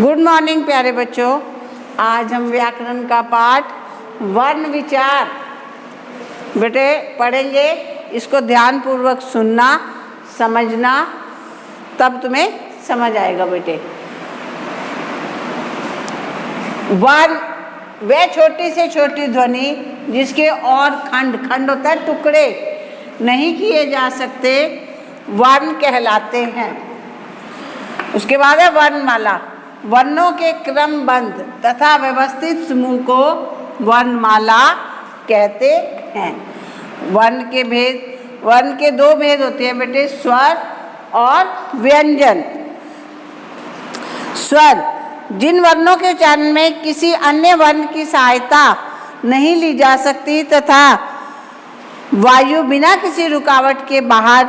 Good morning प्यारे बच्चों। आज हम व्याकरण का पाठ वर्ण विचार बेटे पढ़ेंगे। इसको ध्यान पूर्वक सुनना, समझना, तब तुम्हें समझ आएगा बेटे। वर्ण वह छोटी से छोटी ध्वनि जिसके और खंड होता है, टुकड़े नहीं किए जा सकते, वर्ण कहलाते हैं। उसके बाद है वर्णमाला। वर्णों के क्रमबद्ध तथा व्यवस्थित समूह को वर्णमाला कहते हैं। वर्ण के दो भेद होते हैं बेटे, स्वर और व्यंजन। स्वर जिन वर्णों के उच्चारण में किसी अन्य वर्ण की सहायता नहीं ली जा सकती तथा वायु बिना किसी रुकावट के बाहर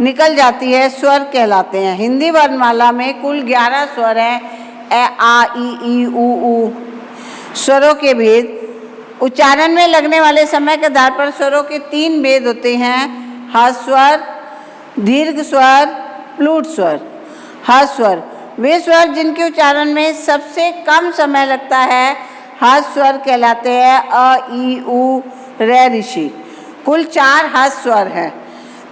निकल जाती है, स्वर कहलाते हैं। हिंदी वर्णमाला में कुल 11 स्वर हैं। ए, आ, ई, उ, ऊ। स्वरों के भेद। उच्चारण में लगने वाले समय के आधार पर स्वरों के 3 भेद होते हैं: ह्रस्व स्वर, दीर्घ स्वर, प्लूट स्वर। ह्रस्व स्वर वे स्वर जिनके उच्चारण में सबसे कम समय लगता है, ह्रस्व स्वर कहलाते हैं। अ, ई, उ, रे, ऋषि। कुल 4 ह्रस्व स्वर हैं।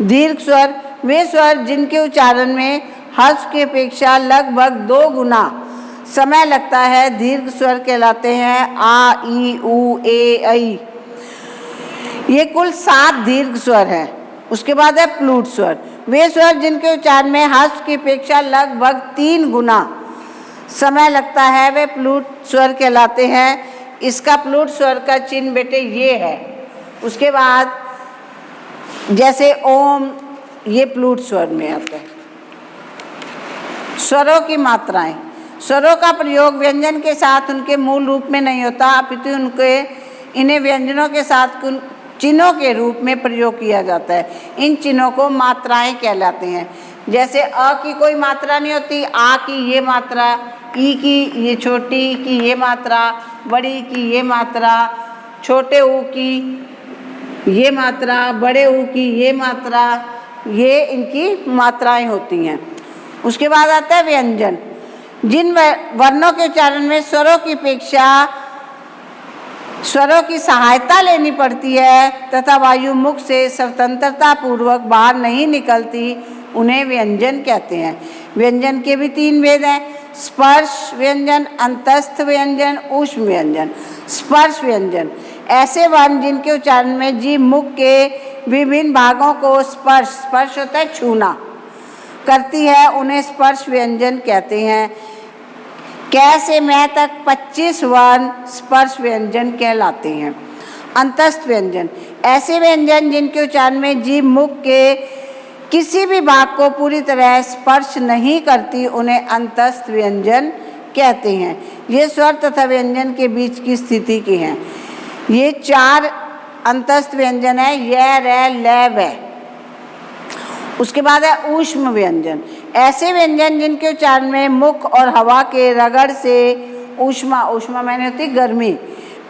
दीर्घ स्वर वे स्वर जिनके उच्चारण में ह्रस्व की अपेक्षा लगभग 2 गुना समय लगता है, दीर्घ स्वर कहलाते हैं। आ, ई, उ, ए, ऐ। ये कुल 7 दीर्घ स्वर हैं। उसके बाद है प्लूट स्वर। वे स्वर जिनके उच्चारण में ह्रस्व की अपेक्षा लगभग 3 गुना समय लगता है, वे प्लूट स्वर कहलाते हैं। इसका प्लूट स्वर का चिन्ह बेटे ये है। उसके बाद जैसे ओम, ये प्लूट स्वर में आता है। स्वरों की मात्राएं। स्वरों का प्रयोग व्यंजन के साथ उनके मूल रूप में नहीं होता, अपितु इन्हें व्यंजनों के साथ चिन्हों के रूप में प्रयोग किया जाता है। इन चिन्हों को मात्राएं कहलाते हैं। जैसे अ की कोई मात्रा नहीं होती, आ की ये मात्रा, ई की ये छोटी की ये मात्रा, बड़ी की ये मात्रा, छोटे ऊ की ये मात्रा, बड़े ऊ की ये मात्रा, ये इनकी मात्राएं होती हैं। उसके बाद आता है व्यंजन। जिन वर्णों के उच्चारण में स्वरों की अपेक्षा स्वरों की सहायता लेनी पड़ती है तथा वायु मुख से स्वतंत्रता पूर्वक बाहर नहीं निकलती, उन्हें व्यंजन कहते हैं। व्यंजन के भी 3 भेद हैं: स्पर्श व्यंजन, अंतस्थ व्यंजन, ऊष्म व्यंजन। स्पर्श व्यंजन ऐसे वर्ण जिनके उच्चारण में जीभ मुख के विभिन्न भागों को स्पर्श होता है छूना करती है, उन्हें स्पर्श व्यंजन कहते हैं। कै से मैं तक 25 वर्ण स्पर्श व्यंजन कहलाते हैं। अंतस्थ व्यंजन ऐसे व्यंजन जिनके उच्चारण में जीभ मुख के किसी भी भाग को पूरी तरह स्पर्श नहीं करती, उन्हें अंतस्थ व्यंजन कहते हैं। ये स्वर तथा व्यंजन के बीच की स्थिति की हैं। ये 4 अंतस्थ व्यंजन है: य, रे, ल, व। उसके बाद है ऊष्म व्यंजन। ऐसे व्यंजन जिनके उच्चारण में मुख और हवा के रगड़ से ऊष्मा मैंने होती गर्मी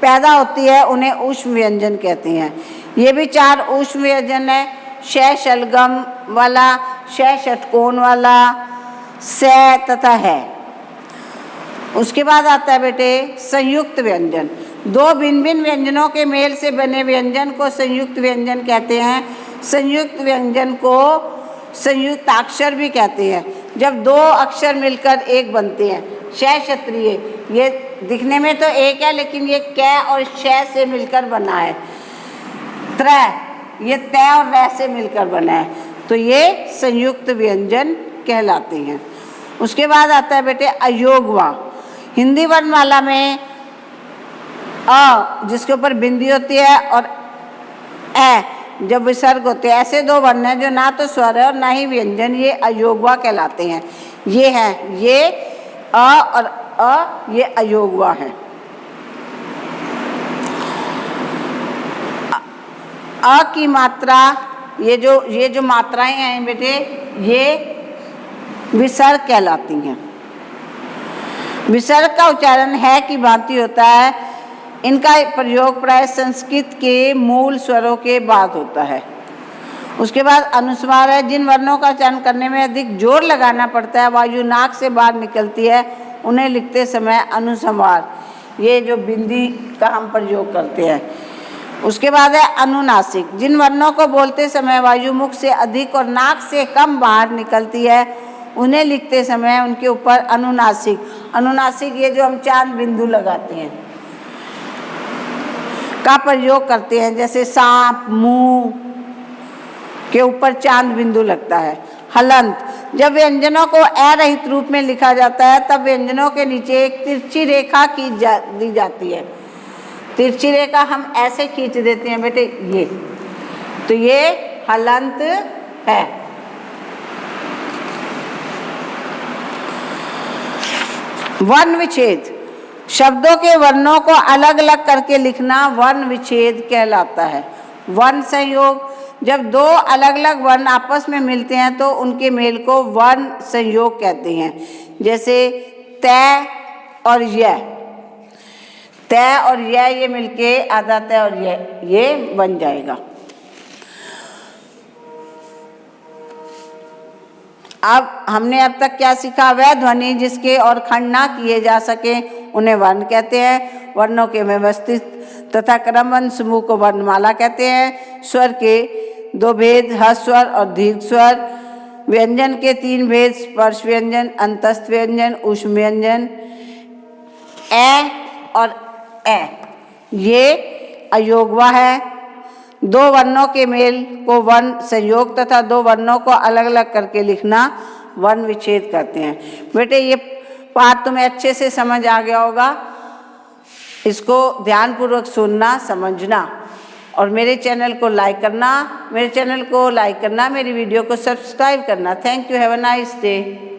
पैदा होती है, उन्हें ऊष्म व्यंजन कहते हैं। ये भी 4 ऊष्म व्यंजन है: श शलगम वाला, श षटकोण वाला, स तथा है। उसके बाद आता है बेटे संयुक्त व्यंजन। 2 भिन्न भिन्न व्यंजनों के मेल से बने व्यंजन को संयुक्त व्यंजन कहते हैं। संयुक्त व्यंजन को संयुक्ताक्षर भी कहते हैं, जब 2 अक्षर मिलकर एक बनते हैं। श क्षत्रिय ये दिखने में तो एक है, लेकिन ये कै और श से मिलकर बना है। त्र ये तै और रै से मिलकर बना है, तो ये संयुक्त व्यंजन कहलाते हैं। उसके बाद आता है बेटे अयोगवा। हिंदी वर्णमाला में अ जिसके ऊपर बिंदी होती है और ए जब विसर्ग होते हैं, ऐसे 2 वर्ण हैं जो ना तो स्वर है और ना ही व्यंजन, ये अयोगवा कहलाते हैं। ये है, ये अ और अ, ये अयोगवा है। अ की मात्रा, ये जो मात्राएं हैं बेटे, ये विसर्ग कहलाती हैं। विसर्ग का उच्चारण है की भांति होता है। इनका प्रयोग प्राय संस्कृत के मूल स्वरों के बाद होता है। उसके बाद अनुस्वार है। जिन वर्णों का उच्चारण करने में अधिक जोर लगाना पड़ता है, वायु नाक से बाहर निकलती है, उन्हें लिखते समय अनुस्वार, ये जो बिंदी का हम प्रयोग करते हैं। उसके बाद है अनुनासिक, जिन वर्णों को बोलते समय वायु मुख से अधिक और नाक से कम बाहर निकलती है उन्हें लिखते समय उनके ऊपर अनुनासिक, अनुनासिक ये जो हम चांद बिंदु लगाते हैं का प्रयोग करते हैं, जैसे सांप मुंह के ऊपर चांद बिंदु लगता है। हलंत, जब व्यंजनों को अरहित रूप में लिखा जाता है तब व्यंजनों के नीचे एक तिरछी रेखा दी जाती है। तिरछी रेखा हम ऐसे खींच देते हैं बेटे, ये तो ये हलंत है। वर्ण विच्छेद, शब्दों के वर्णों को अलग अलग करके लिखना वर्ण विच्छेद कहलाता है। वर्ण संयोग, जब दो अलग अलग वर्ण आपस में मिलते हैं तो उनके मेल को वर्ण संयोग कहते हैं। जैसे तय और य, तय और ये मिलके आधा तय और ये बन जाएगा। अब हमने अब तक क्या सीखा? वह ध्वनि जिसके और खंड ना किए जा सके उन्हें वर्ण कहते हैं। वर्णों के व्यवस्थित तथा क्रमबद्ध समूह को वर्णमाला कहते हैं। स्वर के दो भेद, ह्रस्व स्वर और दीर्घ स्वर। व्यंजन के तीन भेद, स्पर्श व्यंजन, अंतस्थ व्यंजन, ऊष्म व्यंजन। ए और ए ये अयोगवा है। दो वर्णों के मेल को वर्ण संयोग तथा दो वर्णों को अलग अलग करके लिखना वर्ण विच्छेद करते हैं। बेटे ये पाठ तुम्हें अच्छे से समझ आ गया होगा, इसको ध्यानपूर्वक सुनना समझना और मेरे चैनल को लाइक करना, मेरी वीडियो को सब्सक्राइब करना। Thank you, have a nice day.